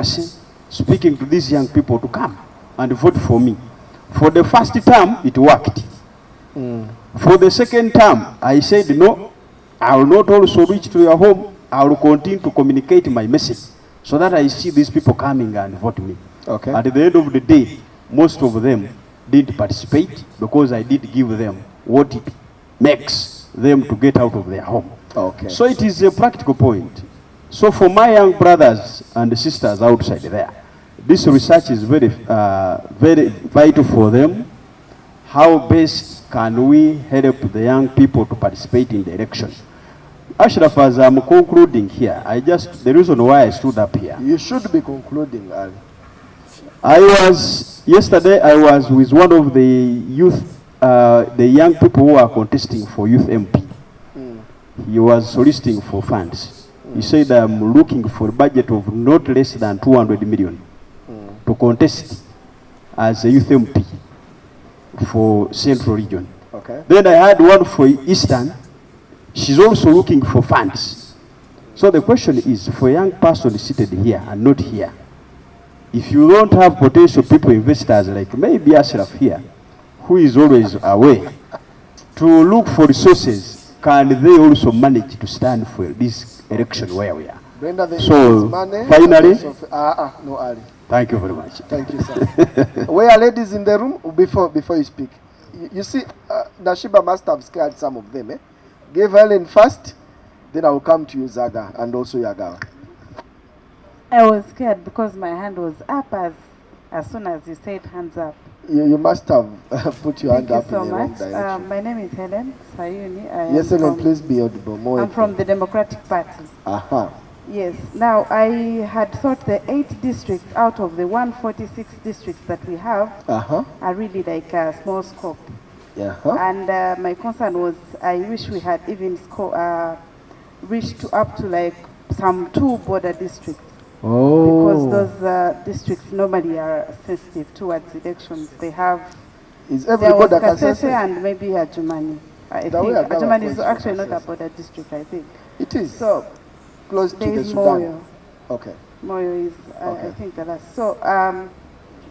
speaking to these young people to come and vote for me. For the first term, it worked. For the second term, I said, no, I will not also reach to your home. I will continue to communicate my message so that I see these people coming and vote me. Okay. At the end of the day, most of them didn't participate because I did give them what it makes them to get out of their home. Okay. So it is a practical point. So for my young brothers and sisters outside there, this research is very vital for them. How best can we help the young people to participate in the election? Ashraf, as I'm concluding here, the reason why I stood up here. You should be concluding, Ali. Yesterday I was with one of the youth, the young people who are contesting for youth MP. He was soliciting for funds. He said, I'm looking for a budget of not less than 200 million to contest as a youth MP for Central Region. Okay. Then I had one for Eastern. She's also looking for funds. So the question is, for a young person seated here and not here, if you don't have potential people, investors like maybe Ashraf here, who is always away, to look for resources, can they also manage to stand for this election where we are? Brenda, so money, finally, no, Ali. Thank you very much. Thank you, sir. Where are ladies in the room before you speak? You see, Nashiba must have scared some of them. Give Helen first, then I will come to you, Zaga, and also Yagawa. I was scared because my hand was up as soon as you said hands up. You must have put your hand up so in the wrong direction. My name is Helen Sayuni. Yes, Helen, please be audible. More I'm from the Democratic Party. Aha. Yes. Now, I had thought the 8 districts out of the 146 districts that we have are really like a small scope. And my concern was I wish we had even reached up to like some 2 border districts. Because those districts normally are sensitive towards elections. They have Kasese and maybe Adjumani. I think Adjumani is actually not a border district, I think. It is. So close to the Sudan. Moyo. Okay. Moyo is, I think, the last. So,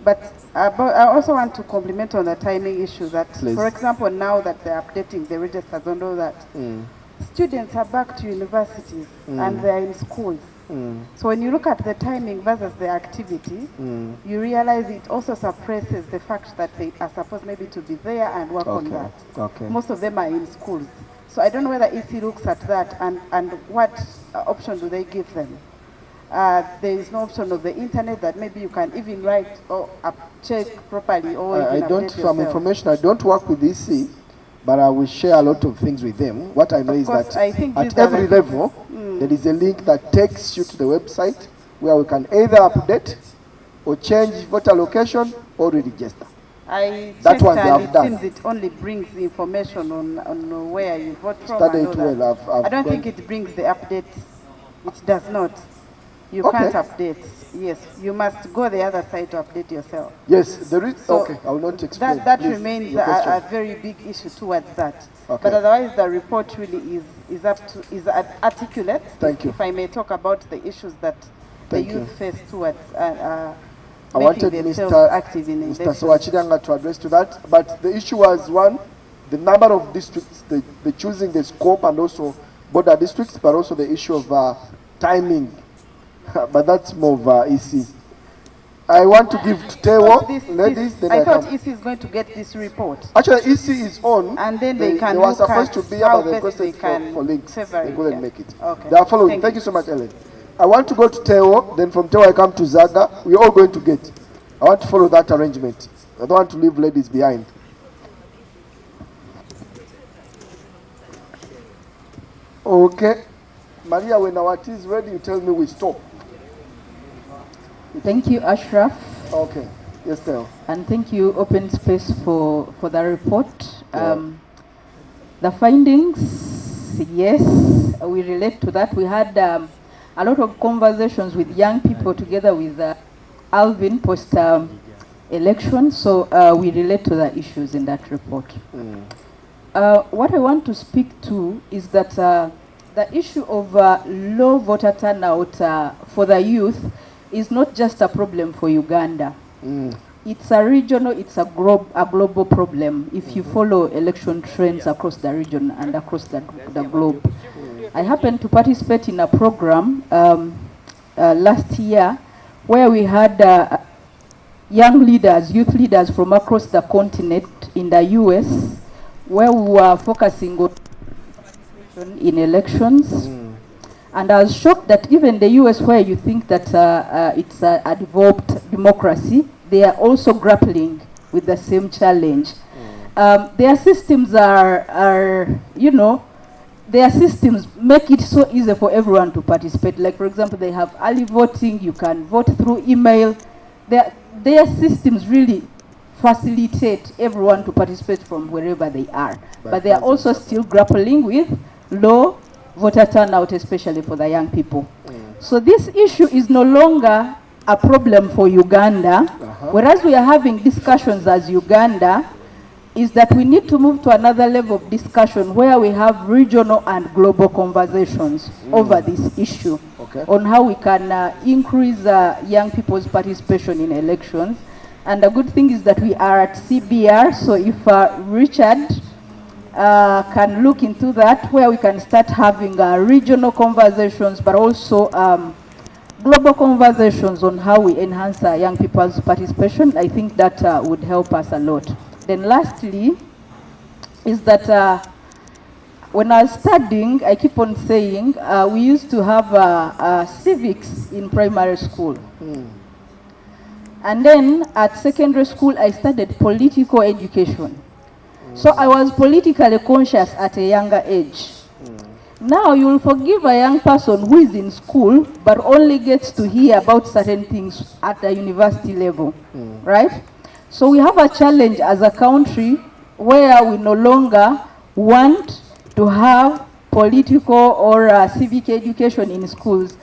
but I also want to compliment on the timing issue that, for example, now that they're updating the registers and all that, students are back to universities and they're in schools. So when you look at the timing versus the activity, you realize it also suppresses the fact that they are supposed maybe to be there and work on that. Most of them are in schools. So I don't know whether EC looks at that and what option do they give them. There is no option of the internet that maybe you can even write or check properly or I don't, from information, I don't work with EC, but I will share a lot of things with them. What I know is that at every level, there is a link that takes you to the website where we can either update or change voter location or re-register. I checked and it seems it only brings the information on where you vote from. I don't think it brings the update. It does not. You can't update. Yes, you must go the other side to update yourself. Yes, there is. So I will not explain. That remains a very big issue towards that. But otherwise, the report really is articulate. Thank you. If I may talk about the issues that the youth face towards I wanted Mr. Sowachiranga to address to that, but the issue was one, the number of districts, the choosing the scope and also border districts, but also the issue of timing. But that's more of EC. I want to give to Tewo, ladies. I thought EC is going to get this report. Actually, EC is on. And then they can They were supposed to be about the process for links. They couldn't make it. They are following. Thank you so much, Ellen. I want to go to Tewo, then from Tewo I come to Zaga. We're all going to get. I want to follow that arrangement. I don't want to leave ladies behind. Okay. Maria, when our tea is ready, you tell me we stop. Thank you, Ashraf. Okay. Yes, Tewo. And thank you, Open Space, for the report. The findings, yes, we relate to that. We had a lot of conversations with young people together with Alvin post-election, so we relate to the issues in that report. What I want to speak to is that the issue of low voter turnout for the youth is not just a problem for Uganda. It's a regional, it's a global problem if you follow election trends across the region and across the globe. I happened to participate in a program last year where we had young leaders, youth leaders from across the continent in the US, where we were focusing on in elections. And I was shocked that even the US, where you think that it's a developed democracy, they are also grappling with the same challenge. Their systems are, you know, their systems make it so easy for everyone to participate. Like, for example, they have early voting, you can vote through email. Their systems really facilitate everyone to participate from wherever they are. But they are also still grappling with low voter turnout, especially for the young people. So this issue is no longer a problem for Uganda, whereas we are having discussions as Uganda, is that we need to move to another level of discussion where we have regional and global conversations over this issue, on how we can increase young people's participation in elections. And the good thing is that we are at CBR, so if Richard can look into that, where we can start having regional conversations, but also global conversations on how we enhance young people's participation. I think that would help us a lot. Then lastly, is that when I was studying, I keep on saying, we used to have civics in primary school. And then at secondary school, I studied political education. So I was politically conscious at a younger age. Now you will forgive a young person who is in school but only gets to hear about certain things at the university level, right? So we have a challenge as a country where we no longer want to have political or civic education in schools.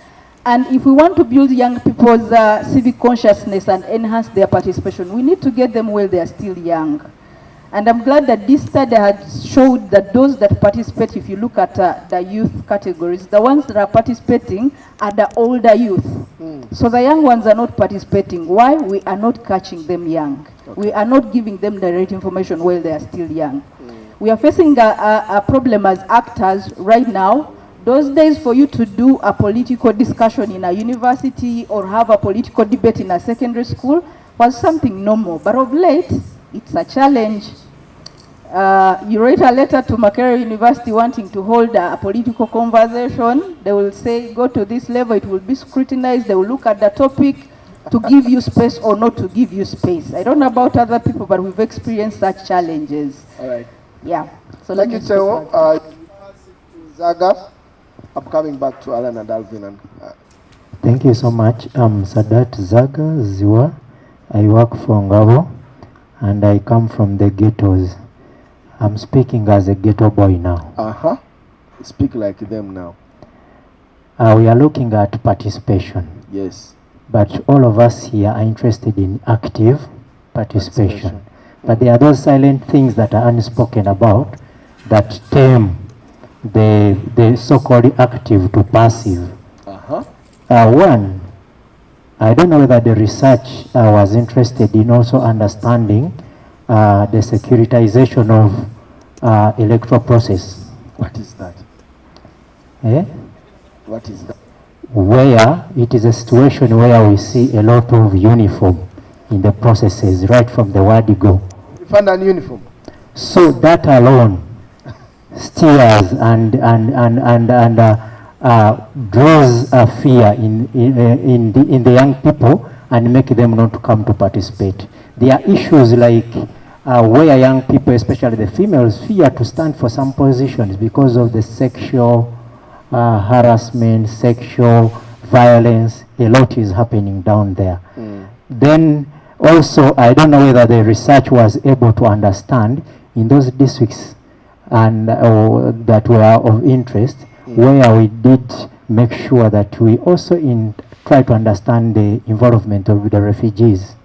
And if we want to build young people's civic consciousness and enhance their participation, we need to get them while they are still young. And I'm glad that this study has showed that those that participate, if you look at the youth categories, the ones that are participating are the older youth. So the young ones are not participating. Why? We are not catching them young. We are not giving them the right information while they are still young. We are facing a problem as actors right now. Those days for you to do a political discussion in a university or have a political debate in a secondary school was something normal. But of late, it's a challenge. You write a letter to Makerere University wanting to hold a political conversation. They will say, go to this level, it will be scrutinized. They will look at the topic to give you space or not to give you space. I don't know about other people, but we've experienced such challenges. All right. Yeah. So thank you, Teo. Zaga, I'm coming back to Alan and Alvin. And, thank you so much. I'm Sadat Zaga Ziwa. I work for Ngabo and I come from the ghettos. I'm speaking as a ghetto boy now. Speak like them now. We are looking at participation. Yes. But all of us here are interested in active participation. But there are those silent things that are unspoken about that tame the so-called active to passive. One, I don't know whether the research was interested in also understanding the securitization of electoral process. What is that? What is that? Where it is a situation where we see a lot of uniform in the processes right from the word go. Uniform and uniform. So that alone steers and draws a fear in the young people and make them not come to participate. There are issues like where young people, especially the females, fear to stand for some positions because of the sexual harassment, sexual violence. A lot is happening down there. Then also, I don't know whether the research was able to understand in those districts and that were of interest, where we did make sure that we also try to understand the involvement of the refugees.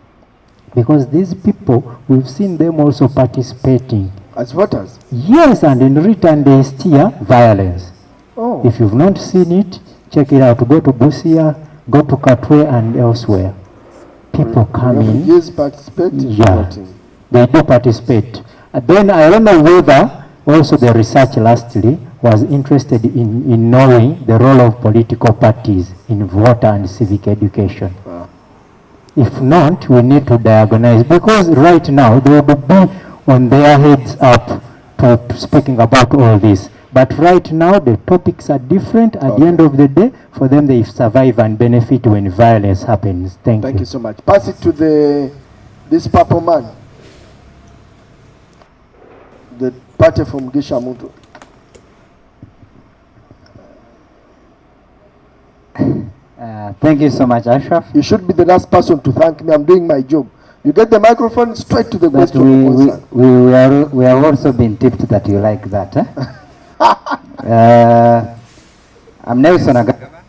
Because these people, we've seen them also participating. As voters? Yes, and in return they steer violence. If you've not seen it, check it out. Go to Busia, Go to Katwe and elsewhere. People come in. Refugees participate in voting. They do participate. Then I don't know whether also the research lastly was interested in knowing the role of political parties in voter and civic education. If not, we need to diagnose, because right now they will be on their heads up to speaking about all this. But right now the topics are different. At the end of the day, for them they survive and benefit when violence happens. Thank you. Thank you so much. Pass it to this purple man. The party from Gishamuntu. Thank you so much, Ashraf. You should be the last person to thank me. I'm doing my job. You get the microphone straight to the But question. we have also been tipped that you like that. I'm Nelson Agaba.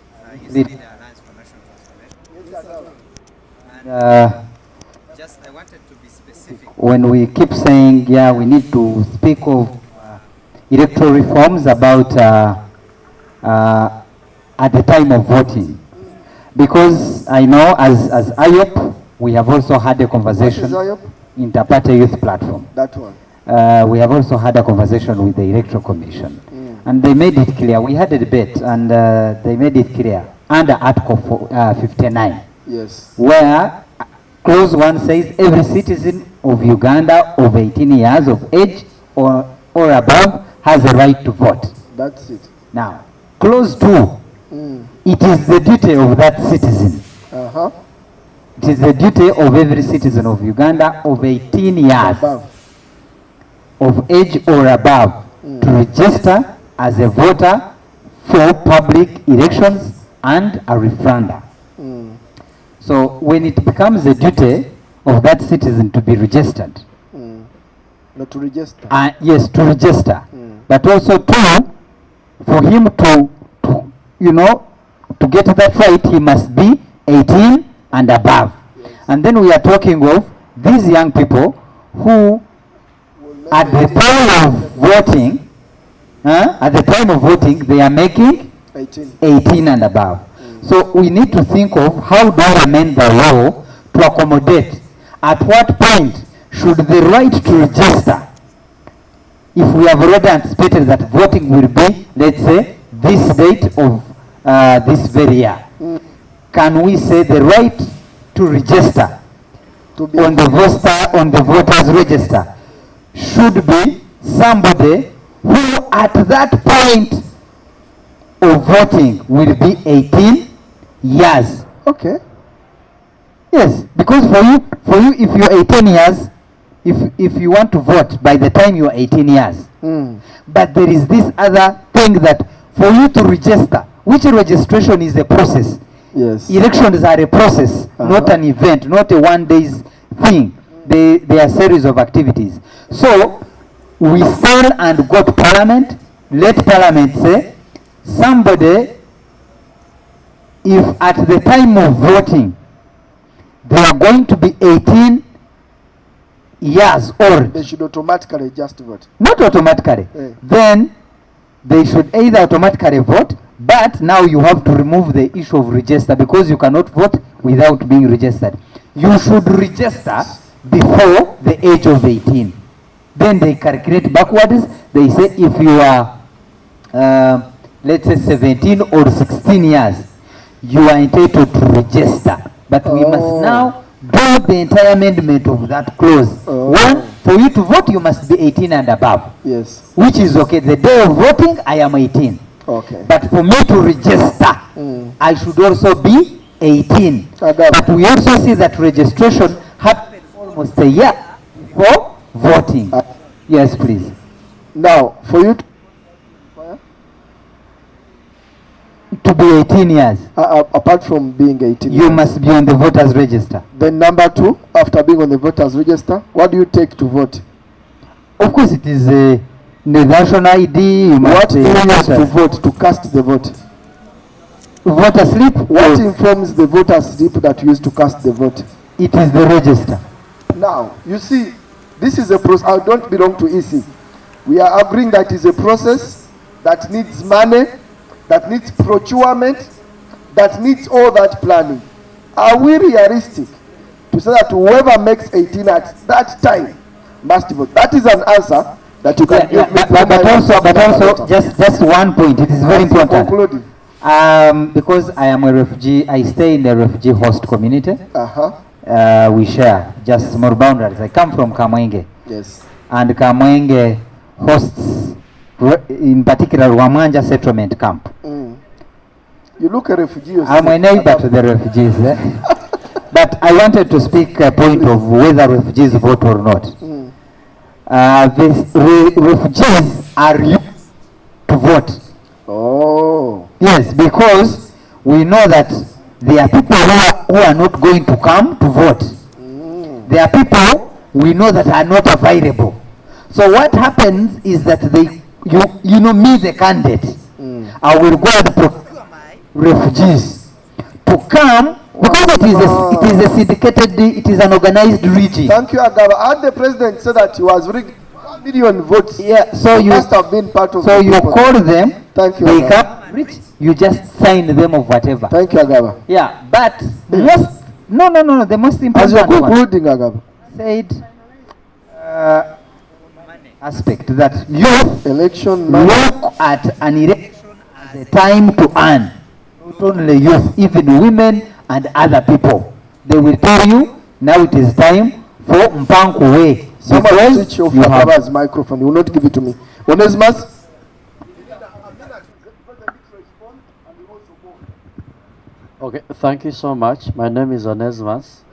Just I wanted to be specific. When we keep saying, yeah, we need to speak of electoral reforms about at the time of voting. Because I know as IOP, we have also had a conversation, Interparty Youth Platform. That one. We have also had a conversation with the Electoral Commission. And they made it clear, we had a debate, and they made it clear under Article 59. Yes. Where clause 1 says every citizen of Uganda of 18 years of age or above has a right to vote. That's it. Now, clause 2, it is the duty of that citizen. It is the duty of every citizen of Uganda of 18 years of age or above to register as a voter for public elections and a referendum. So when it becomes a duty of that citizen to be registered, not to register. yes, to register, but also for him to to get that right, he must be 18 and above. And then we are talking of these young people who at the time of voting, they are making 18 and above. So we need to think of how do we amend the law to accommodate. At what point should the right to register, if we have already anticipated that voting will be, let's say, this date of this very year, can we say the right to register on the voters register should be somebody who at that point of voting will be 18 years. Okay. Yes, because for you if you're 18 years, if you want to vote by the time you are 18 years, but there is this other thing that for you to register, which registration is a process. Yes. Elections are a process, not an event, not a one-day thing. They are a series of activities. So we still and go to Parliament, let Parliament say, somebody, if at the time of voting, they are going to be 18 years old. They should automatically just vote. Not automatically. Then they should either automatically vote, but now you have to remove the issue of register because you cannot vote without being registered. You should register before the age of 18. Then they calculate backwards. They say if you are, let's say 17 or 16 years, you are entitled to register. But we must now do the entire amendment of that clause. One, for you to vote, you must be 18 and above. Yes. Which is okay. The day of voting, I am 18. Okay. But for me to register, I should also be 18. But we also see that registration happens almost a year for voting. Yes, please. Now, for you to be 18 years, apart from being 18 you must be on the voters register. Then number 2, after being on the voters register, what do you take to vote? Of course, it is the national ID. You What do you use to vote, to cast the vote? Voter slip. What informs the voter slip that you use to cast the vote? It is the register. Now, you see, this is a process. I don't belong to EC. We are agreeing that is a process that needs money, that needs procurement, that needs all that planning. Are we realistic to say that whoever makes 18 at that time must vote? That is an answer that you can give me. But also, just one point. It is very important. Concluding. Because I am a refugee, I stay in the refugee host community. We share just small boundaries. I come from Kamwenge. Yes. And Kamwenge hosts, in particular, Wamanja settlement camp. You look at refugees. I'm a neighbor to the refugees. But I wanted to speak a point of whether refugees vote or not. The refugees are used to vote. Oh. Yes, because we know that there are people who are not going to come to vote. There are people we know that are not available. So what happens is that you know me, the candidate, I will go and procure refugees to come because it is a syndicated, it is an organized region. Thank you, Agaba. And the president said that he was rigged 1 million votes. Yeah, so you must have been part of. So you call them. Thank you. They come. You just sign them of whatever. Thank you, Agaba. Yeah, but most no. The most important as you're concluding, Agaba, said aspect that youth election look at an election as a time to earn. Not only youth, even women and other people. They will tell you now it is time for Mpanku way. Someone switch off Agaba's microphone. You will not give it to me. Onesimus. Okay, thank you so much. My name is Onesimus.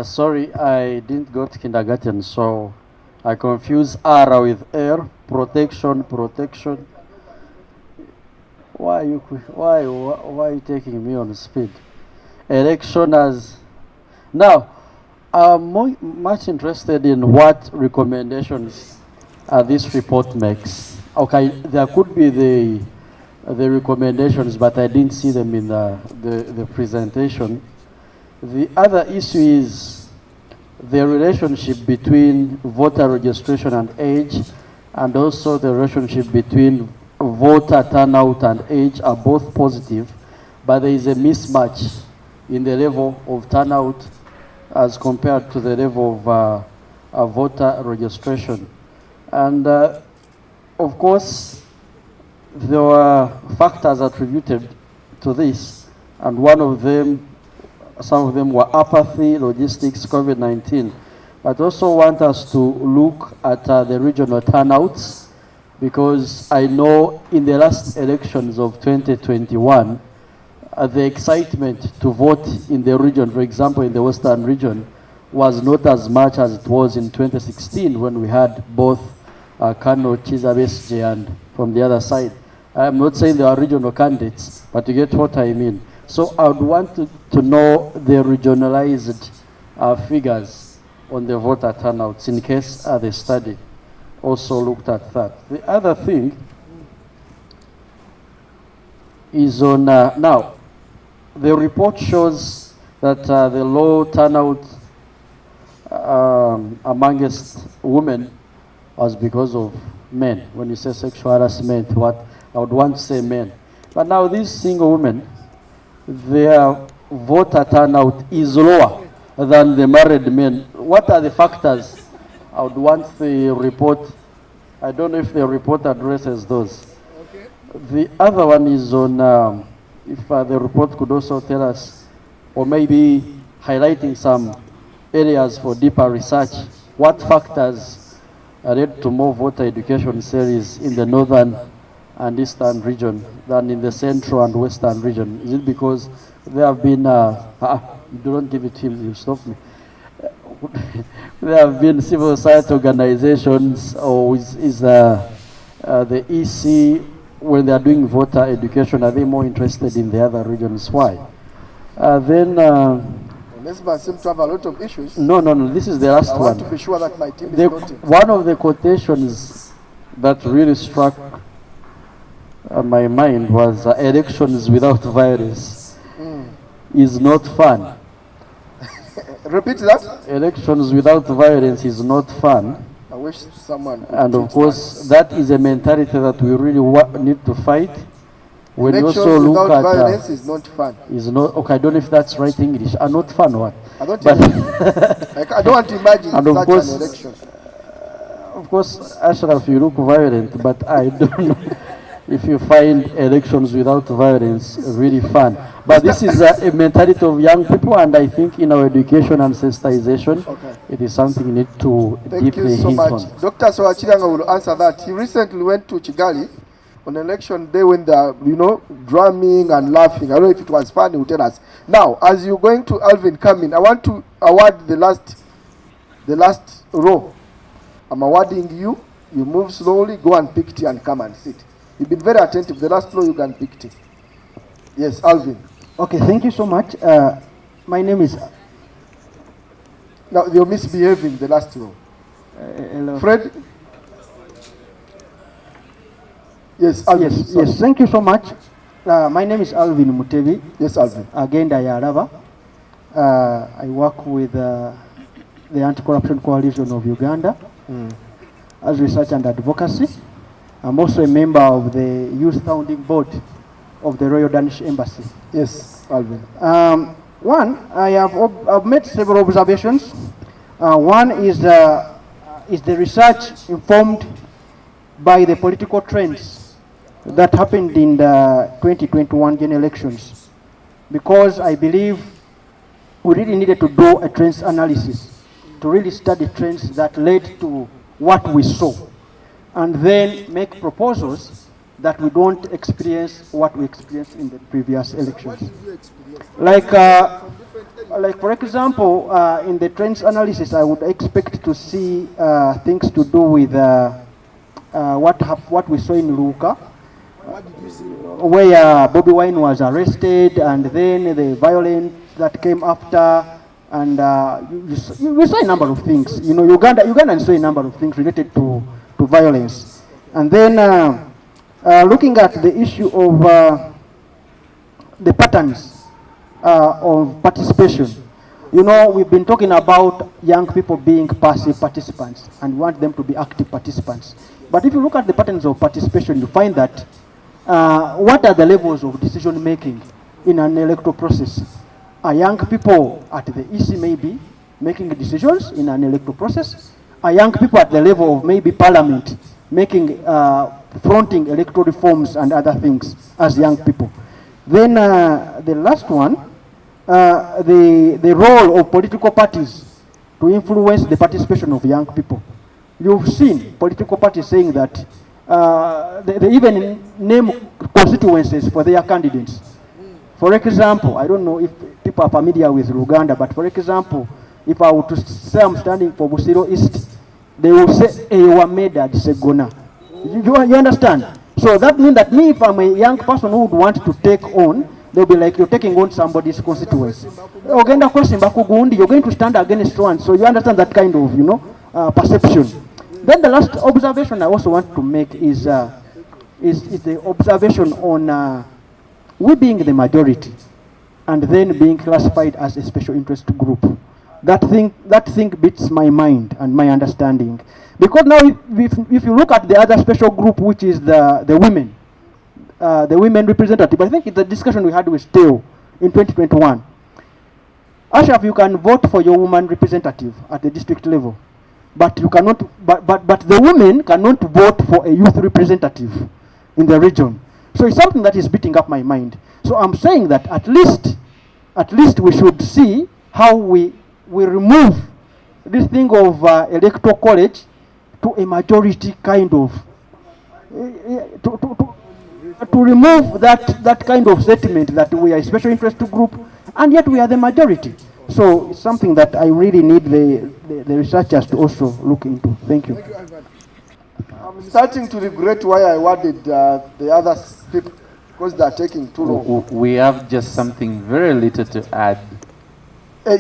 Sorry, I didn't go to kindergarten, so I confuse ARA with air. Protection. Why are you taking me on speed? Election as now. I'm much interested in what recommendations this report makes. Okay, there could be the recommendations, but I didn't see them in the presentation. The other issue is the relationship between voter registration and age, and also the relationship between voter turnout and age are both positive, but there is a mismatch in the level of turnout as compared to the level of voter registration. And of course, there were factors attributed to this, and one of them, some of them were apathy, logistics, COVID-19. But also want us to look at the regional turnouts, because I know in the last elections of 2021, the excitement to vote in the region, for example, in the Western region, was not as much as it was in 2016 when we had both Kano, Chiza Besigye, and from the other side. I'm not saying they are regional candidates, but you get what I mean. So I would want to know the regionalized figures on the voter turnouts in case the study also looked at that. The other thing is on now. The report shows that the low turnout amongst women was because of men. When you say sexual harassment, what I would want to say men. But now these single women, their voter turnout is lower than the married men. What are the factors? I would want the report. I don't know if the report addresses those. Okay. The other one is on if the report could also tell us, or maybe highlighting some areas for deeper research, what factors led to more voter education series in the northern and eastern region than in the central and western region? Is it because there have been, don't give it to him, you stop me. There have been civil society organizations, or is the EC, when they are doing voter education, are they more interested in the other regions? Why? Nesba seems to have a lot of issues. No, this is the last one. I want to be sure that my team is noting. One of the quotations that really struck my mind was elections without violence is not fun. Repeat that. Elections without violence is not fun. I wish someone. And of course, that is a mentality that we really need to fight. when you Elections also look without at violence is not fun. is not okay. I don't know if that's right English. Are not fun what? I don't, But I don't want to imagine And of such course- an election. of course, Ashraf, you look violent, but I don't know if you find elections without violence really fun. But this is a mentality of young people, and I think in our education and sensitization, it is something we need to Thank you deeply so hint much. on. Dr. Sowachiranga will answer that. He recently went to Kigali on election day when they're, drumming and laughing. I don't know if it was fun, he will tell us. Now, as you're going to Alvin Kamin, I want to award the last row. I'm awarding you. You move slowly, go and pick tea and come and sit. You've been very attentive. The last row you can pick tea. Yes, Alvin. Okay, thank you so much. My name is... Now, you're misbehaving the last row. hello. Fred? Yes, Alvin. Yes, thank you so much. My name is Alvin Mutebi. Yes, Alvin. Again, Dayarava. I work with the Anti-Corruption Coalition of Uganda as research and advocacy. I'm also a member of the Youth Founding Board of the Royal Danish Embassy. Yes, Alvin. One, I've made several observations. One is the research informed by the political trends that happened in the 2021 general elections, because I believe we really needed to do a trends analysis to really study trends that led to what we saw, and then make proposals that we don't experience what we experienced in the previous elections. Like for example, in the trends analysis, I would expect to see things to do with what we saw in Luka, where Bobby Wine was arrested, and then the violence that came after, and we saw a number of things. Ugandans saw a number of things related to violence. And then looking at the issue of the patterns of participation. We've been talking about young people being passive participants and want them to be active participants. But if you look at the patterns of participation, you find that what are the levels of decision making in an electoral process? Are young people at the EC maybe making decisions in an electoral process? Are young people at the level of maybe parliament making, fronting electoral reforms and other things as young people? Then the last one, the role of political parties to influence the participation of young people. You've seen political parties saying that they even name constituencies for their candidates. For example, I don't know if people are familiar with Uganda, but for example, if I were to say I'm standing for Busiro East, they will say Ewameda Segona. You understand? So that means that me, if I'm a young person who would want to take on, they'll be like, you're taking on somebody's constituency. You're going to stand against one. So you understand that kind of, perception. Then the last observation I also want to make is the observation on we being the majority and then being classified as a special interest group. That thing beats my mind and my understanding. Because now if you look at the other special group, which is the women representative, I think it's the discussion we had with Theo in 2021. Ashraf, you can vote for your woman representative at the district level, but you cannot. But the women cannot vote for a youth representative in the region. So it's something that is beating up my mind. So I'm saying that at least we should see how we remove this thing of electoral college to a majority kind of to remove that kind of sentiment that we are a special interest group and yet we are the majority. So it's something that I really need the researchers to also look into. Thank you. I'm starting to regret why I awarded the other people, because they are taking too long. We have just something very little to add.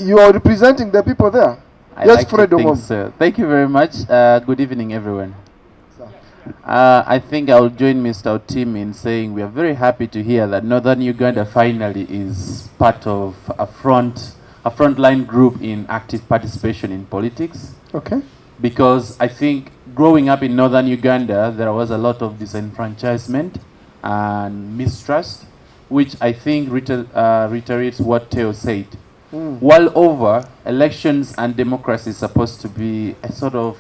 You are representing the people there. Yes, Fred. So. Thank you very much. Good evening, everyone. I think I'll join Mr. Otim in saying we are very happy to hear that Northern Uganda finally is part of a frontline group in active participation in politics. Okay. Because I think growing up in Northern Uganda, there was a lot of disenfranchisement and mistrust, which I think reiterates what Theo said. While over, elections and democracy is supposed to be a sort of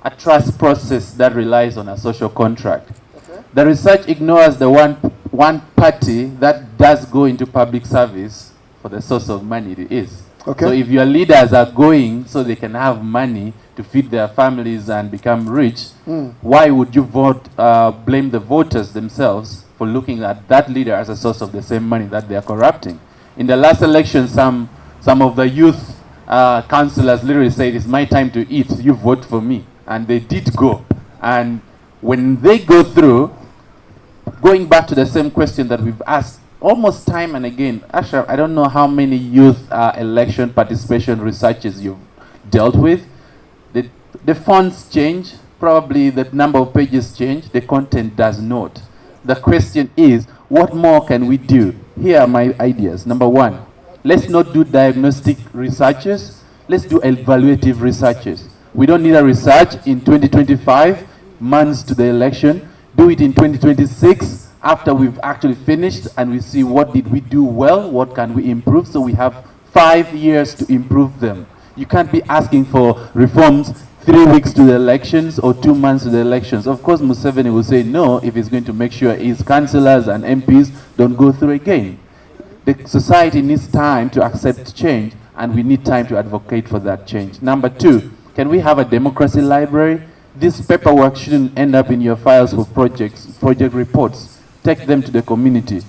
a trust process that relies on a social contract. Okay. The research ignores the one party that does go into public service for the source of money it is. Okay. So if your leaders are going so they can have money to feed their families and become rich, why would you blame the voters themselves for looking at that leader as a source of the same money that they are corrupting? In the last election, some of the youth councillors literally said, "It's my time to eat, you vote for me." And they did go. And when they go through, going back to the same question that we've asked almost time and again, Ashraf, I don't know how many youth election participation researches you've dealt with. The fonts change, probably the number of pages change, the content does not. The question is, what more can we do? Here are my ideas. Number one, let's not do diagnostic researches, let's do evaluative researches. We don't need a research in 2025, months to the election. Do it in 2026, after we've actually finished and we see what did we do well, what can we improve, so we have 5 years to improve them. You can't be asking for reforms 3 weeks to the elections or 2 months to the elections. Of course, Museveni will say no if he's going to make sure his councillors and MPs don't go through again. The society needs time to accept change, and we need time to advocate for that change. Number two, can we have a democracy library? This paperwork shouldn't end up in your files for project reports. Take them to the community.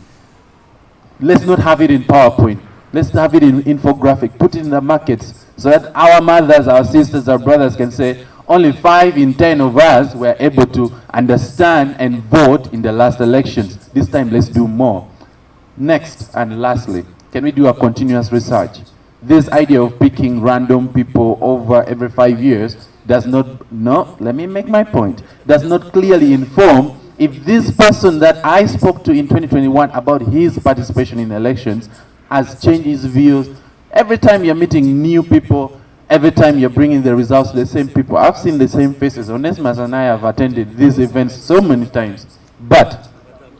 Let's not have it in PowerPoint. Let's have it in infographic. Put it in the markets so that our mothers, our sisters, our brothers can say, only 5 in 10 of us were able to understand and vote in the last elections. This time, let's do more. Next and lastly, can we do a continuous research? This idea of picking random people over every 5 years does not, let me make my point, does not clearly inform if this person that I spoke to in 2021 about his participation in elections has changed his views. Every time you're meeting new people, every time you're bringing the results to the same people. I've seen the same faces. Onesmus and I have attended these events so many times. But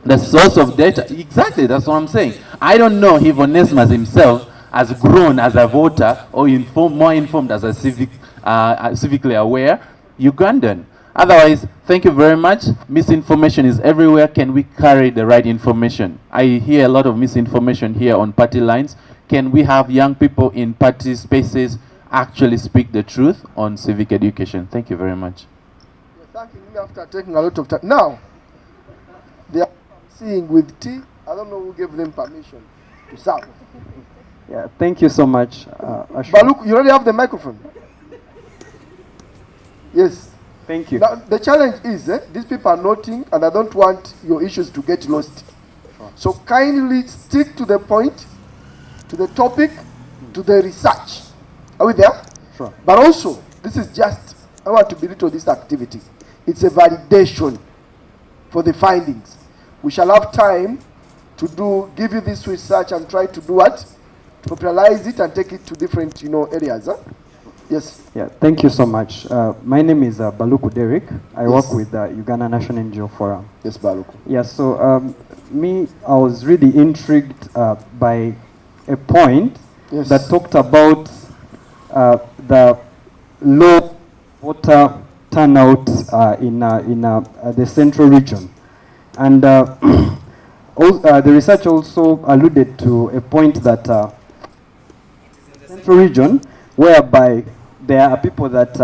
the source of data, exactly, that's what I'm saying. I don't know if Onesmus himself has grown as a voter or more informed as a civically aware Ugandan. Otherwise, thank you very much. Misinformation is everywhere. Can we carry the right information? I hear a lot of misinformation here on party lines. Can we have young people in party spaces actually speak the truth on civic education? Thank you very much. You're thanking me after taking a lot of time. Now, they are seeing with tea. I don't know who gave them permission to serve. Yeah, thank you so much. But look, you already have the microphone. Yes. Thank you. Now, the challenge is, these people are noting, and I don't want your issues to get lost. Sure. So kindly stick to the point, to the topic, to the research. Are we there? Sure. But also, this is just, I want to belittle this activity. It's a validation for the findings. We shall have time to give you this research and try to do what? To popularize it and take it to different, areas. Yes. Yeah, thank you so much. My name is Baluku Derek. I work with the Uganda National NGO Forum. Yes, Baluku. Yeah, so I was really intrigued by a point that talked about the low voter turnout in the central region. And the research also alluded to a point that central region, whereby there are people that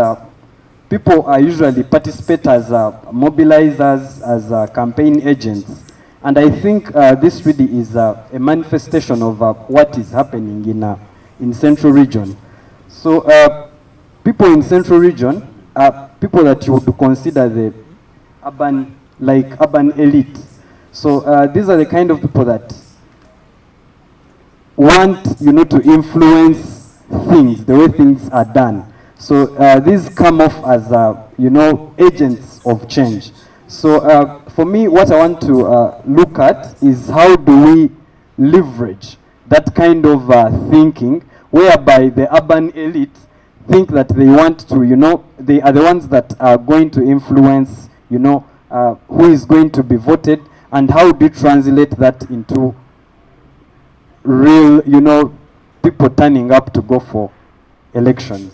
people are usually participate as mobilizers, as campaign agents. And I think this really is a manifestation of what is happening in central region. So people in central region are people that you would consider the urban elite. So these are the kind of people that want, to influence things, the way things are done. So these come off as, agents of change. So for me, what I want to look at is how do we leverage that kind of thinking, whereby the urban elite think that they want to, they are the ones that are going to influence, who is going to be voted And how do you translate that into real, you know, people turning up to go for elections?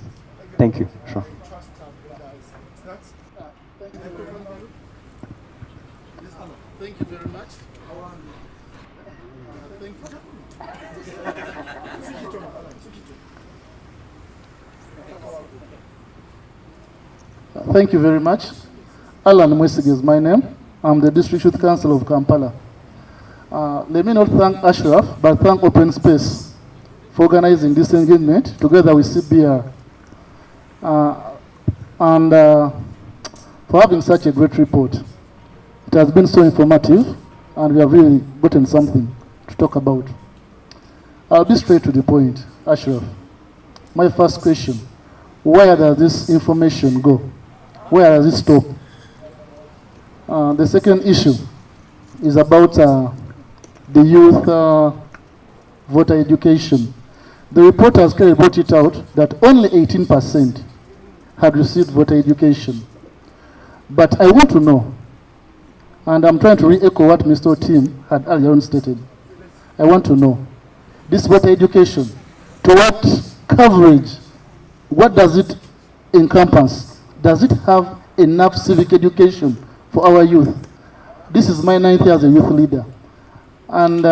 Thank you. Sure. Thank you very much. Thank you very much. Alan Mwesig is my name. I'm the District Youth Council of Kampala. Let me not thank Ashraf, but thank Open Space for organizing this engagement together with CBR and for having such a great report. It has been so informative and we have really gotten something to talk about. I'll be straight to the point, Ashraf. My first question, where does this information go? Where does it stop? The second issue is about the youth voter education. The report has clearly brought it out that only 18% had received voter education. But I want to know, and I'm trying to re-echo what Mr. Tim had earlier on stated. I want to know, this voter education, to what coverage, what does it encompass? Does it have enough civic education for our youth? This is my 9th year as a youth leader. And